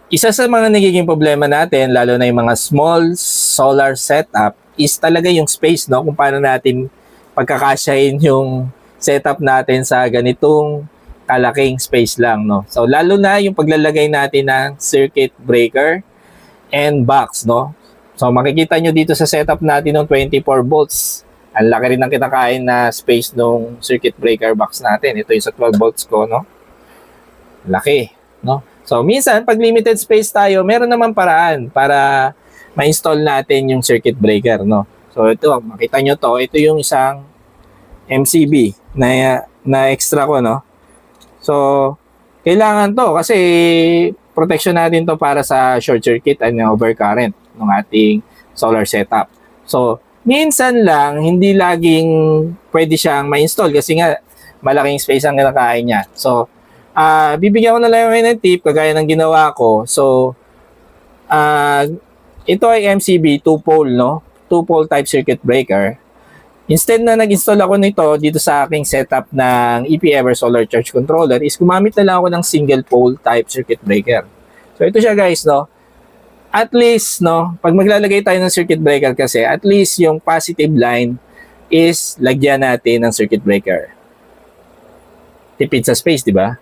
Isa sa mga nagiging problema natin, lalo na yung mga small solar setup, is talaga yung space, no? Kung paano natin pagkakasyahin yung setup natin sa ganitong kalaking space lang, no? So, lalo na yung paglalagay natin ng circuit breaker and box, no? So, makikita nyo dito sa setup natin ng 24 volts. Ang laki rin ng kinakain na space ng circuit breaker box natin. Ito yung sa 12 volts ko, no? Laki, no? So, minsan, pag limited space tayo, meron naman paraan para ma-install natin yung circuit breaker, no? So, ito, makita nyo to. Ito yung isang MCB na extra ko, no? So, kailangan to kasi protection natin to para sa short circuit and overcurrent ng ating solar setup. So, minsan lang, hindi laging pwede siyang ma-install kasi nga malaking space ang kinakain niya. So, bibigyan ko na lang ng tip kagaya ng ginawa ko. So, ito ay MCB 2-pole, no? 2-pole type circuit breaker. Instead na nag-install ako nito dito sa aking setup ng EP-Ever Solar Charge Controller is gumamit na lang ako ng single pole type circuit breaker. So, ito siya guys, no? At least, no, pag maglalagay tayo ng circuit breaker kasi, at least yung positive line is lagyan natin ng circuit breaker. Tipid sa space, di ba?